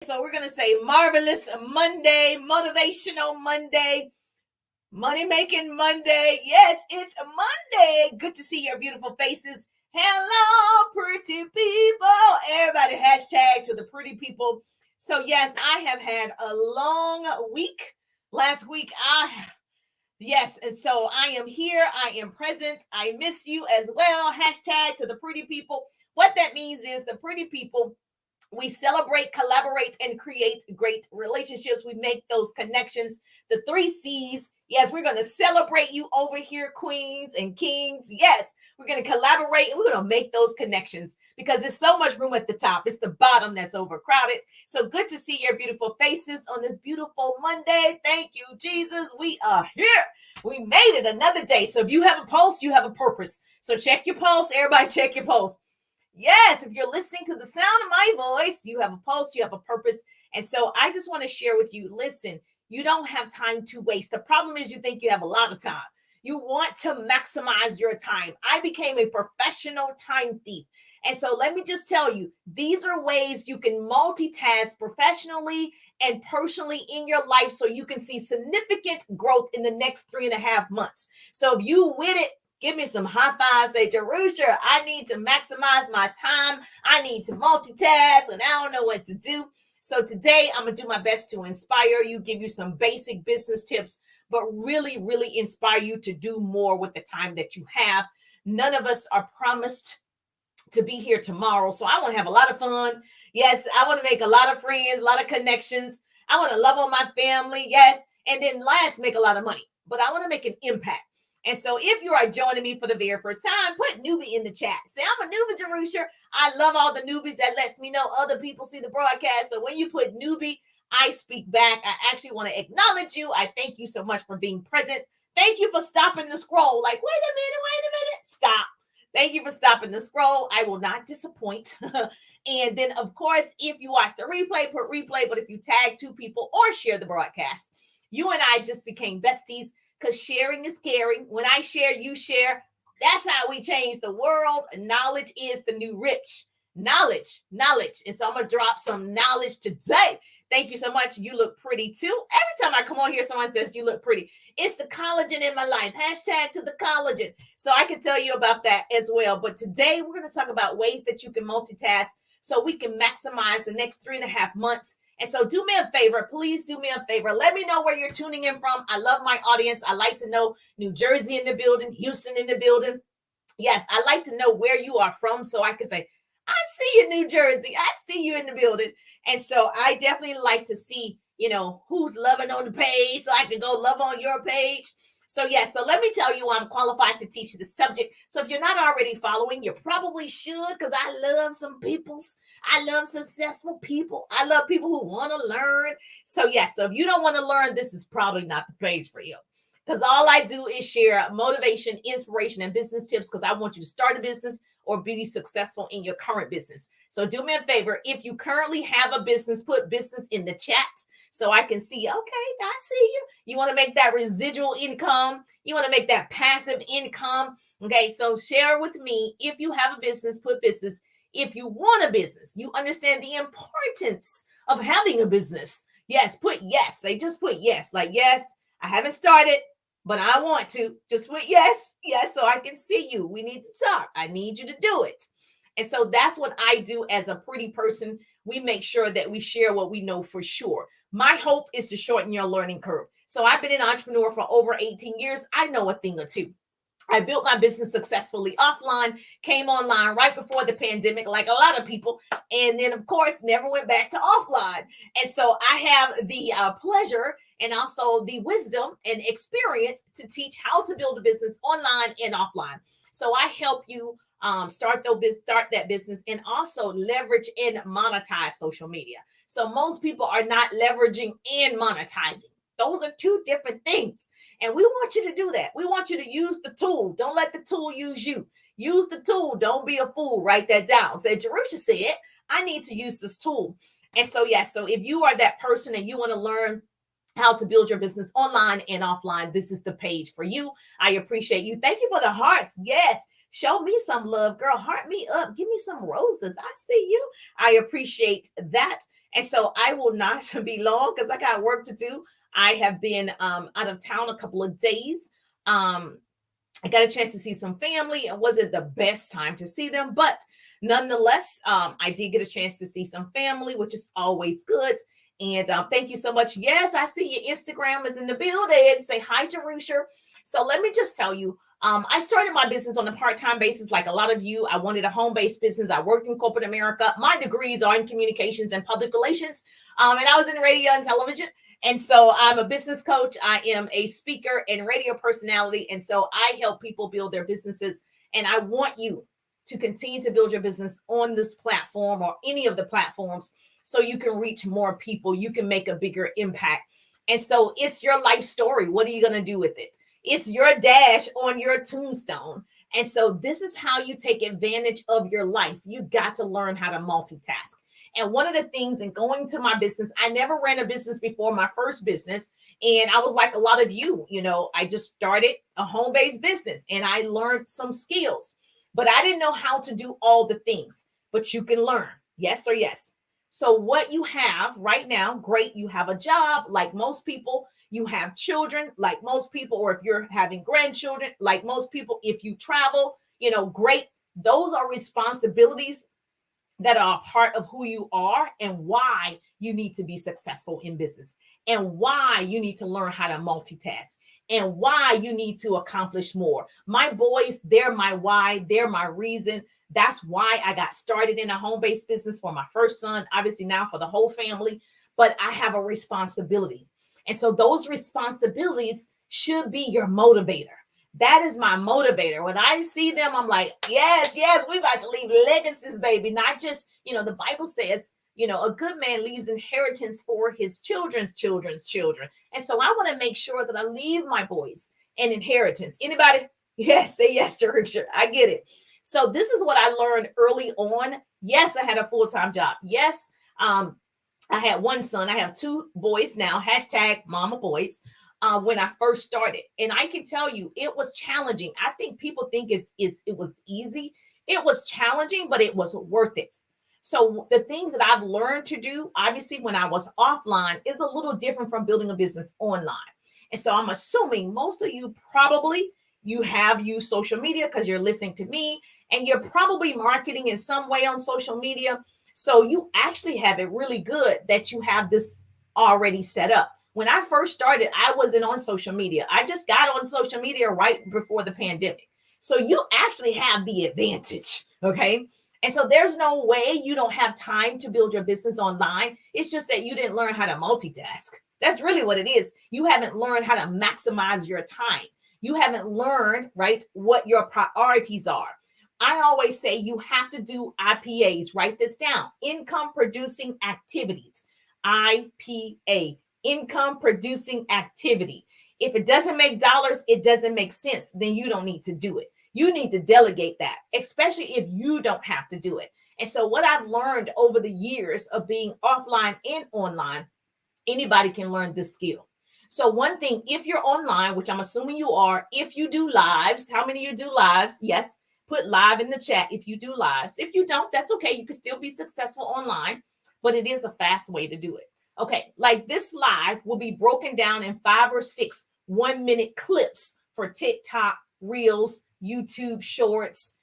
So we're going to say marvelous Monday, motivational Monday, money making Monday. Yes, it's a Monday. Good to see your beautiful faces. Hello, pretty people. Everybody hashtag to the pretty people. So yes, I have had a long week. Last week, yes, and so I am here. I am present. I miss you as well. Hashtag to the pretty people. What that means is the pretty people, we celebrate, collaborate, and create great relationships. We make those connections. The 3 C's. Yes, we're going to celebrate you over here, queens and kings. Yes, we're going to collaborate and we're going to make those connections because there's so much room at the top. It's the bottom that's overcrowded. So good to see your beautiful faces on this beautiful Monday. Thank you, Jesus. We are here. We made it another day. So if you have a pulse, you have a purpose. So check your pulse. Everybody check your pulse. Yes, if you're listening to the sound of my voice, you have a pulse, you have a purpose. And so I just want to share with you, listen, you don't have time to waste. The problem is you think you have a lot of time. You want to maximize your time. I became a professional time thief. And so let me just tell you, these are ways you can multitask professionally and personally in your life so you can see significant growth in the next 3.5 months. So if you with it, give me some high fives. Say, Jerusha, I need to maximize my time. I need to multitask and I don't know what to do. So today I'm going to do my best to inspire you, give you some basic business tips, but really, really inspire you to do more with the time that you have. None of us are promised to be here tomorrow. So I want to have a lot of fun. Yes, I want to make a lot of friends, a lot of connections. I want to love on my family. Yes. And then last, make a lot of money. But I want to make an impact. And so if you are joining me for the very first time, put newbie in the chat. Say, I'm a newbie, Jerusha. I love all the newbies. That lets me know other people see the broadcast. So when you put newbie, I speak back. I actually want to acknowledge you. I thank you so much for being present. Thank you for stopping the scroll. Like, wait a minute. Stop. Thank you for stopping the scroll. I will not disappoint. And then, of course, if you watch the replay, put replay. But if you tag 2 people or share the broadcast, you and I just became besties because sharing is caring. When I share, you share. That's how we change the world. Knowledge is the new rich. Knowledge. And so I'm going to drop some knowledge today. Thank you so much. You look pretty too. Every time I come on here, someone says you look pretty. It's the collagen in my life. Hashtag to the collagen. So I can tell you about that as well. But today we're going to talk about ways that you can multitask so we can maximize the next 3.5 months. And so do me a favor. Please do me a favor. Let me know where you're tuning in from. I love my audience. I like to know New Jersey in the building, Houston in the building. Yes, I like to know where you are from so I can say, I see you, New Jersey. I see you in the building. And so I definitely like to see, who's loving on the page so I can go love on your page. So yes, so let me tell you, I'm qualified to teach the subject. So if you're not already following, you probably should, because I love some peoples. I love successful people. I love people who want to learn. So yes, so if you don't want to learn, this is probably not the page for you. Because all I do is share motivation, inspiration, and business tips because I want you to start a business or be successful in your current business. So do me a favor. If you currently have a business, put business in the chat so I can see, okay, I see you. You want to make that residual income. You want to make that passive income. Okay, so share with me. If you have a business, put business. If you want a business, you understand the importance of having a business. Yes, put yes. Say just put yes. Like, yes, I haven't started, but I want to. Just put yes, so I can see you. We need to talk. I need you to do it. And so that's what I do as a pretty person. We make sure that we share what we know for sure. My hope is to shorten your learning curve. So I've been an entrepreneur for over 18 years. I know a thing or two. I built my business successfully offline, came online right before the pandemic, like a lot of people, and then, of course, never went back to offline. And so I have the pleasure and also the wisdom and experience to teach how to build a business online and offline. So I help you start that business and also leverage and monetize social media. So most people are not leveraging and monetizing. Those are 2 different things. And we want you to do that. We want you to use the tool. Don't let the tool use you. Use the tool. Don't be a fool. Write that down. Say, Jerusha said, I need to use this tool. And so, yes, so if you are that person and you want to learn how to build your business online and offline, this is the page for you. I appreciate you. Thank you for the hearts. Yes. Show me some love, girl. Heart me up. Give me some roses. I see you. I appreciate that. And so I will not be long because I got work to do. I have been out of town a couple of days. Um, I got a chance to see some family. It wasn't the best time to see them, but nonetheless, I did get a chance to see some family, which is always good. And thank you so much. Yes, I see your Instagram is in the building. Say hi, Jerusha. So let me just tell you, I started my business on a part-time basis, like a lot of you. I wanted a home-based business. I worked in corporate America. My degrees are in communications and public relations, and I was in radio and television. And so I'm a business coach. I am a speaker and radio personality. And so I help people build their businesses. And I want you to continue to build your business on this platform or any of the platforms so you can reach more people. You can make a bigger impact. And so it's your life story. What are you going to do with it? It's your dash on your tombstone. And so this is how you take advantage of your life. You got to learn how to multitask. And one of the things in going to my business, I never ran a business before my first business. And I was like a lot of you, I just started a home-based business and I learned some skills, but I didn't know how to do all the things, but you can learn. Yes or yes. So what you have right now, great. You have a job like most people. You have children like most people, or if you're having grandchildren like most people, if you travel, great. Those are responsibilities that are a part of who you are and why you need to be successful in business and why you need to learn how to multitask and why you need to accomplish more. My boys, they're my why, they're my reason. That's why I got started in a home-based business for my first son, obviously now for the whole family, but I have a responsibility. And so those responsibilities should be your motivator. That is my motivator. When I see them, I'm like, yes, we about to leave legacies, baby. Not just, the Bible says, a good man leaves inheritance for his children's children's children. And so I want to make sure that I leave my boys an inheritance. Anybody? Yes, say yes, Teresa. I get it. So this is what I learned early on. Yes, I had a full-time job. Yes, I had one son. I have two boys now. Hashtag mama boys. When I first started, and I can tell you, it was challenging. I think people think it was easy. It was challenging, but it was worth it. So the things that I've learned to do, obviously, when I was offline, is a little different from building a business online. And so I'm assuming most of you probably you have used social media because you're listening to me, and you're probably marketing in some way on social media. So you actually have it really good that you have this already set up. When I first started, I wasn't on social media. I just got on social media right before the pandemic. So you actually have the advantage, okay? And so there's no way you don't have time to build your business online. It's just that you didn't learn how to multitask. That's really what it is. You haven't learned how to maximize your time. You haven't learned, right, what your priorities are. I always say you have to do IPAs. Write this down. Income producing activities. IPA. Income producing activity. If it doesn't make dollars, it doesn't make sense. Then you don't need to do it. You need to delegate that, especially if you don't have to do it. And so what I've learned over the years of being offline and online, anybody can learn this skill. So one thing, if you're online, which I'm assuming you are, if you do lives, how many of you do lives? Yes, put live in the chat if you do lives. If you don't, that's okay. You can still be successful online, but it is a fast way to do it. Okay, like this live will be broken down in 5 or 6 1-minute clips for TikTok, Reels, YouTube Shorts,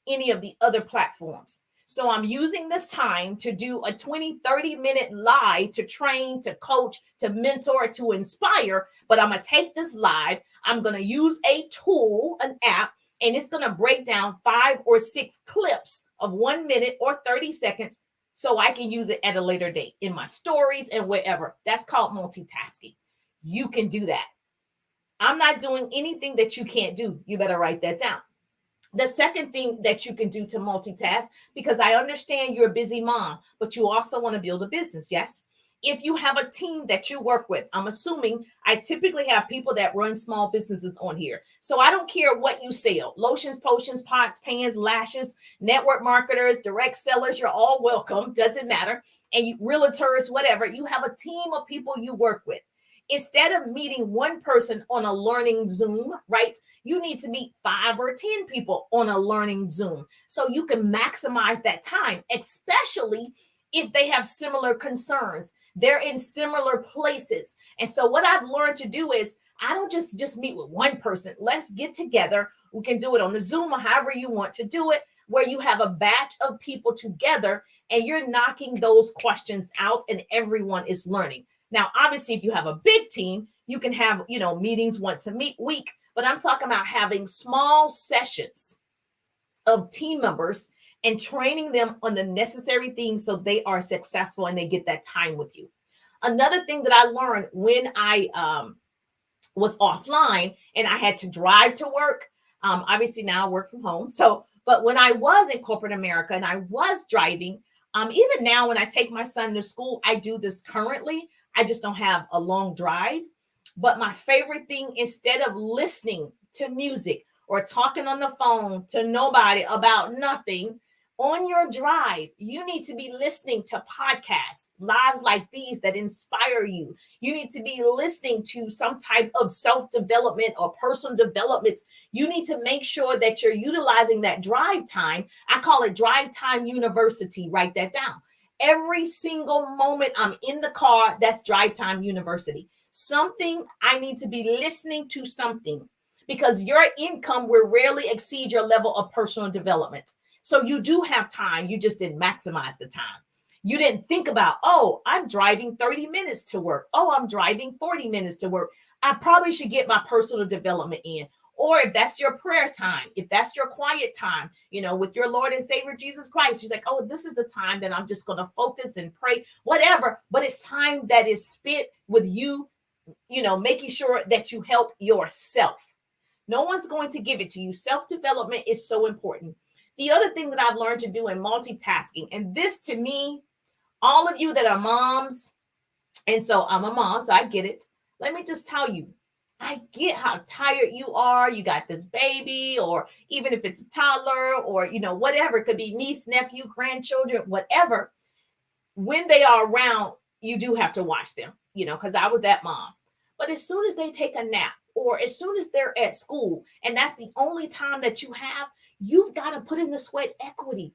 any of the other platforms. So I'm using this time to do a 20-30-minute live to train, to coach, to mentor, to inspire. But I'm going to take this live. I'm going to use a tool, an app, and it's going to break down 5 or 6 clips of 1 minute or 30 seconds so I can use it at a later date in my stories and wherever. That's called multitasking. You can do that. I'm not doing anything that you can't do. You better write that down. The second thing that you can do to multitask, because I understand you're a busy mom, but you also want to build a business. Yes. If you have a team that you work with, I'm assuming I typically have people that run small businesses on here. So I don't care what you sell, lotions, potions, pots, pans, lashes, network marketers, direct sellers, you're all welcome. Doesn't matter. And you, realtors, whatever, you have a team of people you work with. Instead of meeting one person on a learning Zoom, right? You need to meet 5 or 10 people on a learning Zoom so you can maximize that time, especially if they have similar concerns. They're in similar places. And so what I've learned to do is I don't just meet with one person. Let's get together. We can do it on the Zoom or however you want to do it, where you have a batch of people together and you're knocking those questions out and everyone is learning. Now, obviously, if you have a big team, you can have, meetings once a week, but I'm talking about having small sessions of team members and training them on the necessary things so they are successful and they get that time with you. Another thing that I learned when I was offline and I had to drive to work. Obviously now I work from home. But when I was in corporate America and I was driving, even now when I take my son to school, I do this currently. I just don't have a long drive. But my favorite thing, instead of listening to music or talking on the phone to nobody about nothing, on your drive, you need to be listening to podcasts, lives like these that inspire you. You need to be listening to some type of self-development or personal developments. You need to make sure that you're utilizing that drive time. I call it drive time university. Write that down. Every single moment I'm in the car, that's drive time university. Something I need to be listening to something, because your income will rarely exceed your level of personal development. So you do have time. You just didn't maximize the time. You didn't think about, oh, I'm driving 30 minutes to work. Oh, I'm driving 40 minutes to work. I probably should get my personal development in. Or if that's your prayer time, if that's your quiet time, with your Lord and Savior Jesus Christ, you're like, oh, this is the time that I'm just going to focus and pray, whatever. But it's time that is spent with you, making sure that you help yourself. No one's going to give it to you. Self-development is so important. The other thing that I've learned to do in multitasking, and this to me, all of you that are moms, and so I'm a mom, so I get it. Let me just tell you, I get how tired you are. You got this baby, or even if it's a toddler, or, whatever, it could be niece, nephew, grandchildren, whatever. When they are around, you do have to watch them, because I was that mom. But as soon as they take a nap, or as soon as they're at school, and that's the only time that you have, you've got to put in the sweat equity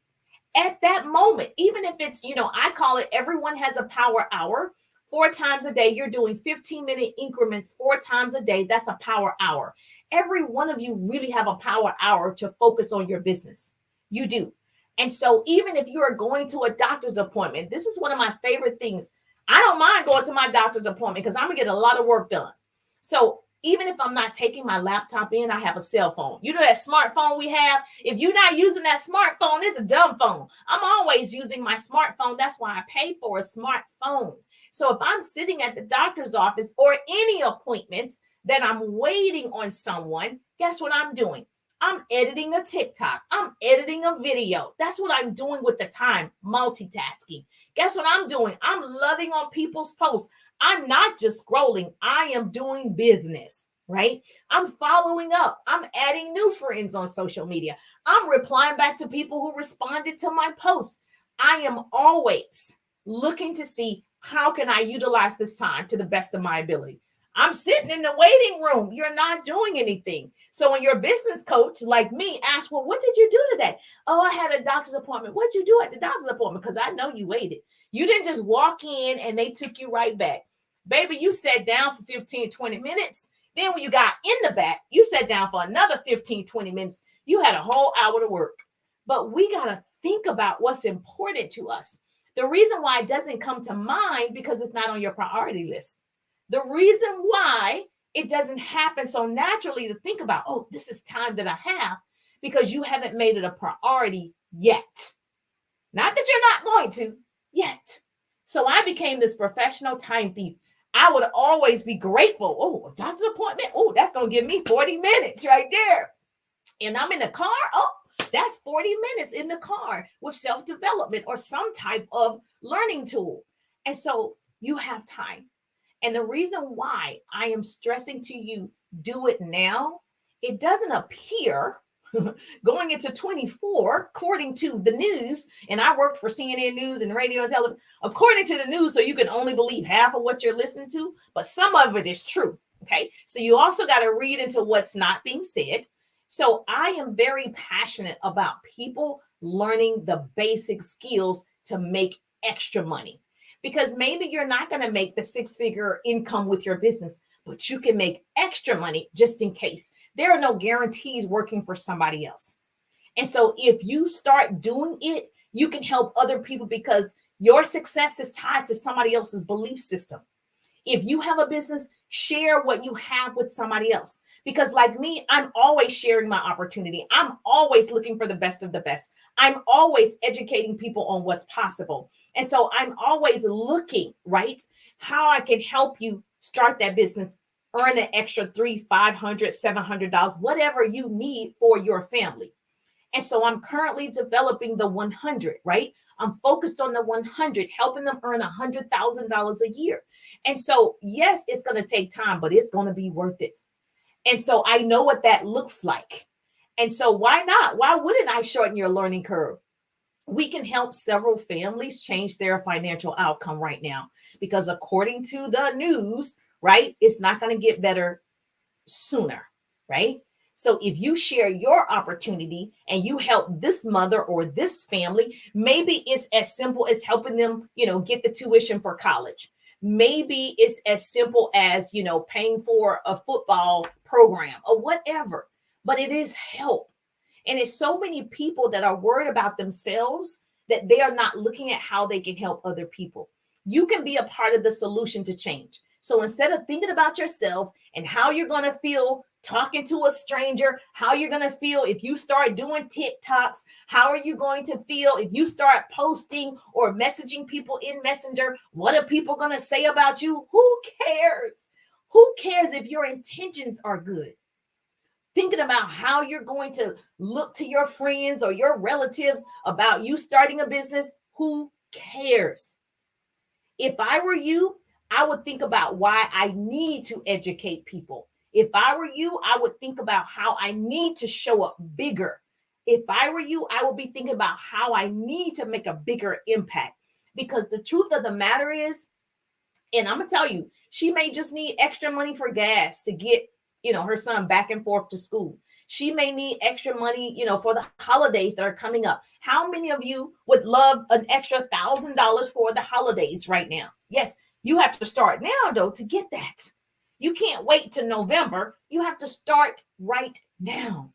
at that moment. Even if it's, I call it, everyone has a power hour. 4 times a day, you're doing 15-minute increments 4 times a day. That's a power hour. Every one of you really have a power hour to focus on your business. You do. And so even if you are going to a doctor's appointment, this is one of my favorite things. I don't mind going to my doctor's appointment because I'm going to get a lot of work done. So even if I'm not taking my laptop in, I have a cell phone. That smartphone we have, if you're not using that smartphone, it's a dumb phone. I'm always using my smartphone. That's why I pay for a smartphone. So if I'm sitting at the doctor's office or any appointment that I'm waiting on someone, guess what I'm doing? I'm editing a TikTok. I'm editing a video. That's what I'm doing with the time, multitasking. Guess what I'm doing? I'm loving on people's posts. I'm not just scrolling. I am doing business, right? I'm following up. I'm adding new friends on social media. I'm replying back to people who responded to my posts. I am always looking to see how can I utilize this time to the best of my ability. I'm sitting in the waiting room. You're not doing anything. So when your business coach like me asks, well, what did you do today? Oh, I had a doctor's appointment. What'd you do at the doctor's appointment? Because I know you waited. You didn't just walk in and they took you right back. Baby, you sat down for 15, 20 minutes. Then when you got in the back, you sat down for another 15, 20 minutes. You had a whole hour to work. But we got to think about what's important to us. The reason why it doesn't come to mind because it's not on your priority list. The reason why it doesn't happen so naturally to think about, oh, this is time that I have, because you haven't made it a priority yet. Not that you're not going to yet. So I became this professional time thief. I would always be grateful. Oh, a doctor's appointment. Oh, that's going to give me 40 minutes right there. And I'm in the car. Oh, that's 40 minutes in the car with self-development or some type of learning tool. And so you have time. And the reason why I am stressing to you, do it now, it doesn't appear going into 24, according to the news, and I worked for CNN News and radio and television, according to the news, so you can only believe half of what you're listening to, but some of it is true, okay? So you also got to read into what's not being said. So I am very passionate about people learning the basic skills to make extra money, because maybe you're not going to make the 6-figure income with your business, but you can make extra money just in case. There are no guarantees working for somebody else. And so if you start doing it, you can help other people, because your success is tied to somebody else's belief system. If you have a business, share what you have with somebody else. Because like me, I'm always sharing my opportunity. I'm always looking for the best of the best. I'm always educating people on what's possible. And so I'm always looking, right, how I can help you start that business, earn an extra $300, $500, $700, whatever you need for your family. And so I'm currently developing the 100, right? I'm focused on the 100, helping them earn $100,000 a year. And so, yes, it's going to take time, but it's going to be worth it. And so I know what that looks like. And so why not? Why wouldn't I shorten your learning curve? We can help several families change their financial outcome right now, because according to the news, right, it's not going to get better sooner, right? So if you share your opportunity and you help this mother or this family, maybe it's as simple as helping them, get the tuition for college. Maybe it's as simple as, paying for a football program or whatever, but it is help. And it's so many people that are worried about themselves that they are not looking at how they can help other people. You can be a part of the solution to change. So instead of thinking about yourself and how you're going to feel talking to a stranger, how you're going to feel if you start doing TikToks, how are you going to feel if you start posting or messaging people in Messenger? What are people going to say about you? Who cares? Who cares if your intentions are good? Thinking about how you're going to look to your friends or your relatives about you starting a business, who cares? If I were you, I would think about why I need to educate people. If I were you, I would think about how I need to show up bigger. If I were you, I would be thinking about how I need to make a bigger impact. Because the truth of the matter is, and I'm going to tell you, she may just need extra money for gas to get, her son back and forth to school. She may need extra money, for the holidays that are coming up. How many of you would love an extra $1,000 for the holidays right now? Yes, you have to start now, though, to get that. You can't wait till November. You have to start right now.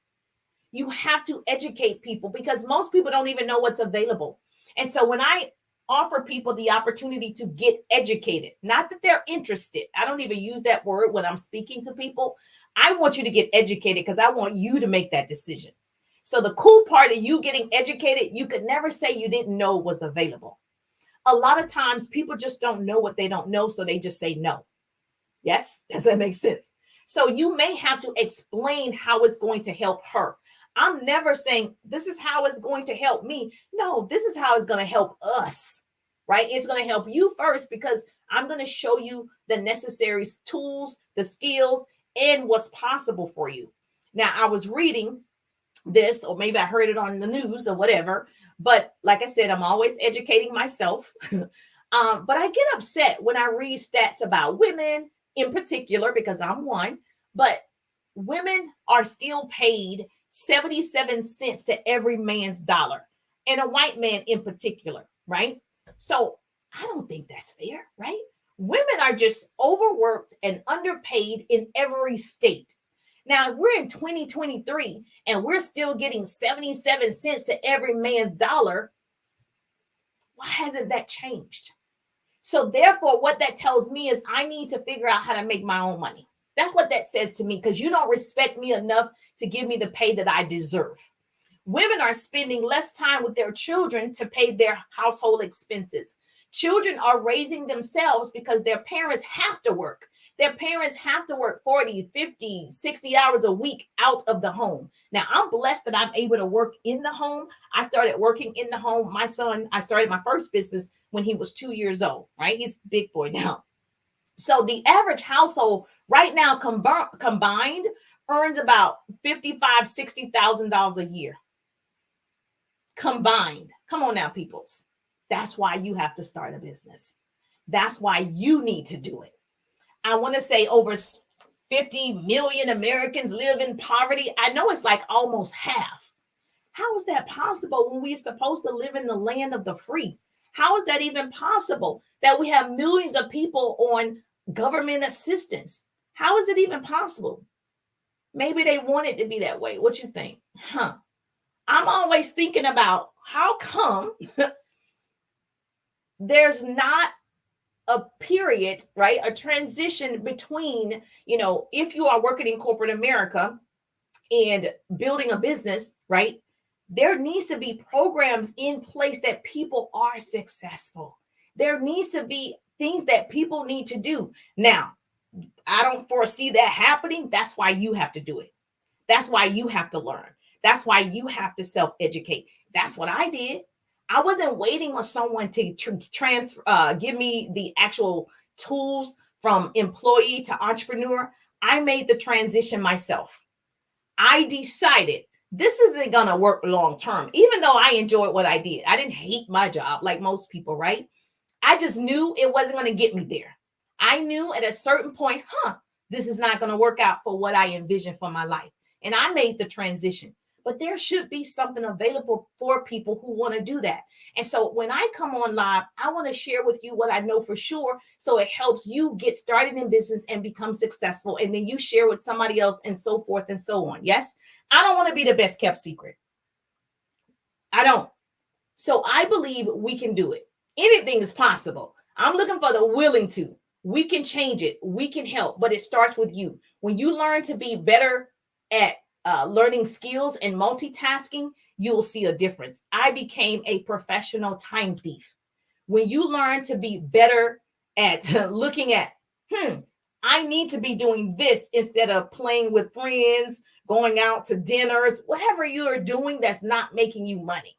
You have to educate people, because most people don't even know what's available. And so when I offer people the opportunity to get educated, not that they're interested, I don't even use that word when I'm speaking to people. I want you to get educated because I want you to make that decision. So the cool part of you getting educated, you could never say you didn't know was available. A lot of times people just don't know what they don't know, so they just say no. Yes, does that make sense? So you may have to explain how it's going to help her. I'm never saying this is how it's going to help me. No, this is how it's going to help us, right? It's going to help you first, because I'm going to show you the necessary tools, the skills, and what's possible for you. Now, I was reading this, or maybe I heard it on the news or whatever, but like I said, I'm always educating myself. But I get upset when I read stats about women in particular, because I'm one, but women are still paid 77 cents to every man's dollar, and a white man in particular, right? So I don't think that's fair, right? Women are just overworked and underpaid in every state. Now, if we're in 2023 and we're still getting 77 cents to every man's dollar, why hasn't that changed? So therefore, what that tells me is I need to figure out how to make my own money. That's what that says to me, because you don't respect me enough to give me the pay that I deserve. Women are spending less time with their children to pay their household expenses. Children are raising themselves because their parents have to work. Their parents have to work 40, 50, 60 hours a week out of the home. Now, I'm blessed that I'm able to work in the home. I started working in the home. My son, I started my first business when he was 2 years old, right? He's a big boy now. So the average household right now combined earns about $55,000, $60,000 a year. Combined. Come on now, peoples. That's why you have to start a business. That's why you need to do it. I want to say over 50 million Americans live in poverty. I know it's like almost half. How is that possible when we're supposed to live in the land of the free? How is that even possible that we have millions of people on government assistance? How is it even possible? Maybe they want it to be that way. What you think? I'm always thinking about how come there's not a period, right? A transition between, if you are working in corporate America and building a business, right? There needs to be programs in place that people are successful. There needs to be things that people need to do. Now, I don't foresee that happening. That's why you have to do it. That's why you have to learn. That's why you have to self-educate. That's what I did. I wasn't waiting on someone to give me the actual tools from employee to entrepreneur. I made the transition myself. I decided this isn't going to work long term, even though I enjoyed what I did. I didn't hate my job like most people, right? I just knew it wasn't going to get me there. I knew at a certain point, this is not going to work out for what I envisioned for my life. And I made the transition. But there should be something available for people who want to do that. And so when I come on live, I want to share with you what I know for sure, so it helps you get started in business and become successful. And then you share with somebody else and so forth and so on. Yes, I don't want to be the best kept secret. I don't. So I believe we can do it. Anything is possible. I'm looking for the willing to. We can change it. We can help, but it starts with you. When you learn to be better at learning skills and multitasking, you'll see a difference. I became a professional time thief. When you learn to be better at looking at, I need to be doing this instead of playing with friends, going out to dinners, whatever you are doing that's not making you money.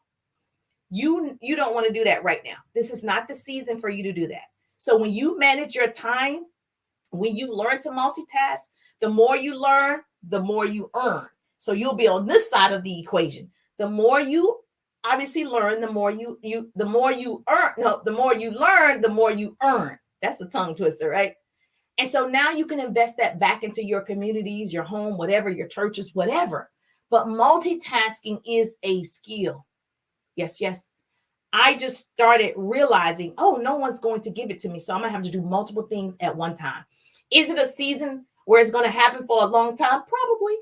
You don't want to do that right now. This is not the season for you to do that. So when you manage your time, when you learn to multitask, the more you learn, the more you earn. So you'll be on this side of the equation. The more you obviously learn, the more you earn. No, the more you learn, the more you earn. That's a tongue twister, right? And so now you can invest that back into your communities, your home, whatever, your churches, whatever. But multitasking is a skill. Yes, yes. I just started realizing, no one's going to give it to me. So I'm going to have to do multiple things at one time. Is it a season where it's going to happen for a long time? Probably.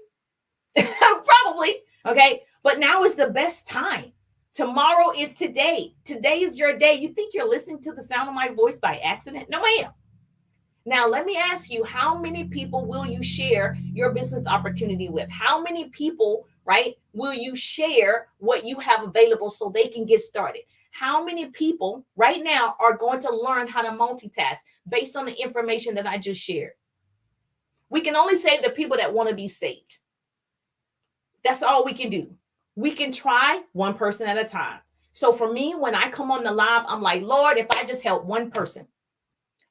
Probably. Okay. But now is the best time. Tomorrow is today. Today is your day. You think you're listening to the sound of my voice by accident? No, I am. Now, let me ask you, how many people will you share your business opportunity with? How many people, right, will you share what you have available so they can get started? How many people right now are going to learn how to multitask based on the information that I just shared? We can only save the people that want to be saved. That's all we can do. We can try one person at a time. So for me, when I come on the live, I'm like, Lord, if I just help one person.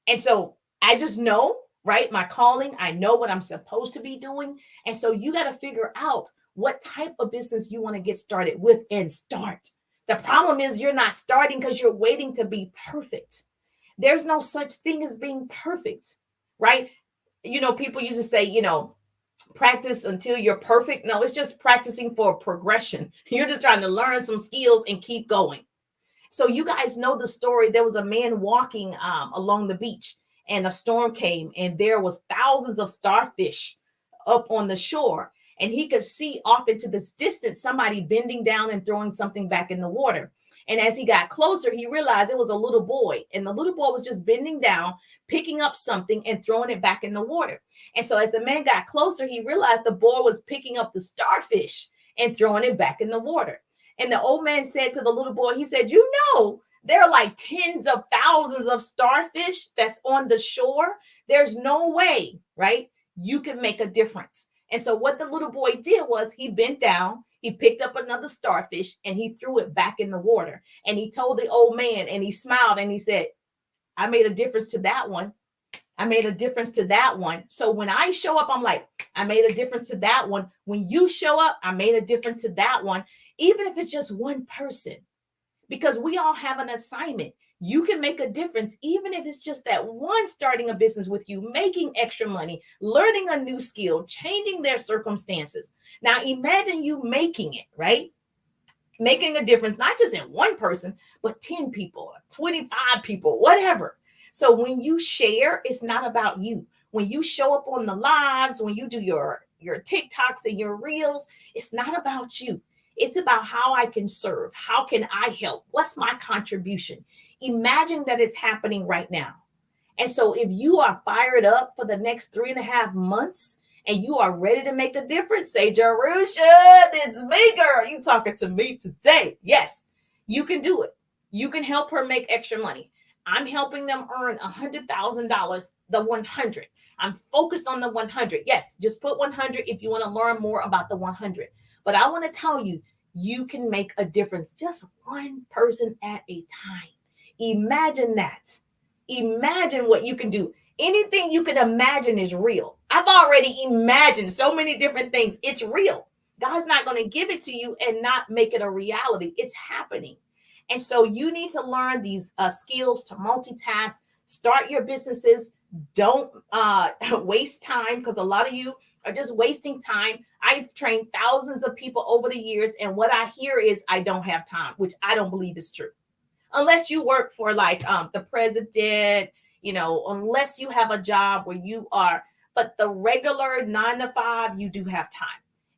And so I just know, right, my calling, I know what I'm supposed to be doing. And so you got to figure out what type of business you want to get started with and start. The problem is you're not starting because you're waiting to be perfect. There's no such thing as being perfect, right? People used to say, practice until you're perfect. No, it's just practicing for progression. You're just trying to learn some skills and keep going. So you guys know the story. There was a man walking along the beach, and a storm came, and there was thousands of starfish up on the shore. And he could see off into this distance somebody bending down and throwing something back in the water. And as he got closer, he realized it was a little boy. And the little boy was just bending down, picking up something and throwing it back in the water. And so as the man got closer, he realized the boy was picking up the starfish and throwing it back in the water. And the old man said to the little boy, he said, there are like tens of thousands of starfish that's on the shore. There's no way, right, you can make a difference. And so what the little boy did was he bent down, he picked up another starfish, and he threw it back in the water. And he told the old man, and he smiled, and he said, I made a difference to that one. I made a difference to that one. So when I show up, I'm like, I made a difference to that one. When you show up, I made a difference to that one, even if it's just one person, because we all have an assignment. You can make a difference, even if it's just that one starting a business with you, making extra money, learning a new skill, changing their circumstances. Now, imagine you making it, right? making a difference, not just in one person, but 10 people, 25 people, whatever. So when you share, it's not about you. When you show up on the lives, when you do your TikToks and your reels, it's not about you. It's about how I can serve. How can I help? What's my contribution? Imagine that it's happening right now. And so if you are fired up for the next 3.5 months and you are ready to make a difference, say, Jerusha, this is me, girl. You talking to me today. Yes, you can do it. You can help her make extra money. I'm helping them earn $100,000, the 100. I'm focused on the 100. Yes, just put 100 if you want to learn more about the 100. But I want to tell you, you can make a difference, just one person at a time. Imagine that. Imagine what you can do. Anything you can imagine is real. I've already imagined so many different things. It's real. God's not going to give it to you and not make it a reality. It's happening. And so you need to learn these skills to multitask, start your businesses. Don't waste time, because a lot of you are just wasting time. I've trained thousands of people over the years, and what I hear is I don't have time, which I don't believe is true. Unless you work for like the president, unless you have a job where you are, but the regular 9 to 5, you do have time.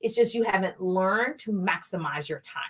It's just you haven't learned to maximize your time.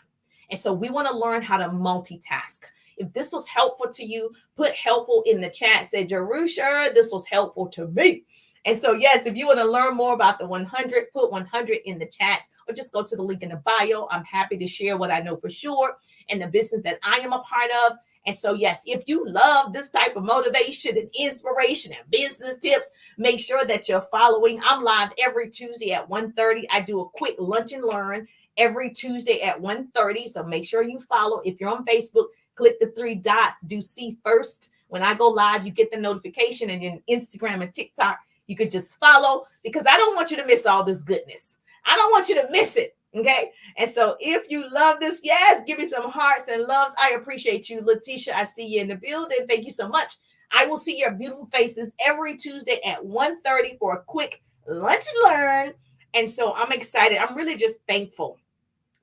And so we want to learn how to multitask. If this was helpful to you, put helpful in the chat. Say, Jerusha, this was helpful to me. And so, yes, if you want to learn more about the 100, put 100 in the chat or just go to the link in the bio. I'm happy to share what I know for sure and the business that I am a part of. And so, yes, if you love this type of motivation and inspiration and business tips, make sure that you're following. I'm live every Tuesday at 1:30. I do a quick lunch and learn every Tuesday at 1:30. So make sure you follow. If you're on Facebook, click the 3 dots, do see first. When I go live, you get the notification, and in Instagram and TikTok, you could just follow, because I don't want you to miss all this goodness. I don't want you to miss it. Okay. And so if you love this, yes, give me some hearts and loves. I appreciate you. Letitia, I see you in the building. Thank you so much. I will see your beautiful faces every Tuesday at 1:30 for a quick lunch and learn. And so I'm excited. I'm really just thankful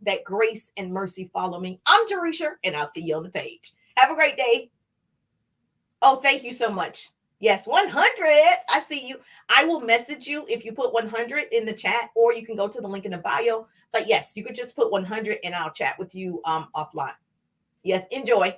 that grace and mercy follow me. I'm Jerusha, and I'll see you on the page. Have a great day. Oh, thank you so much. Yes, 100. I see you. I will message you if you put 100 in the chat, or you can go to the link in the bio. But yes, you could just put 100 and I'll chat with you offline. Yes, enjoy.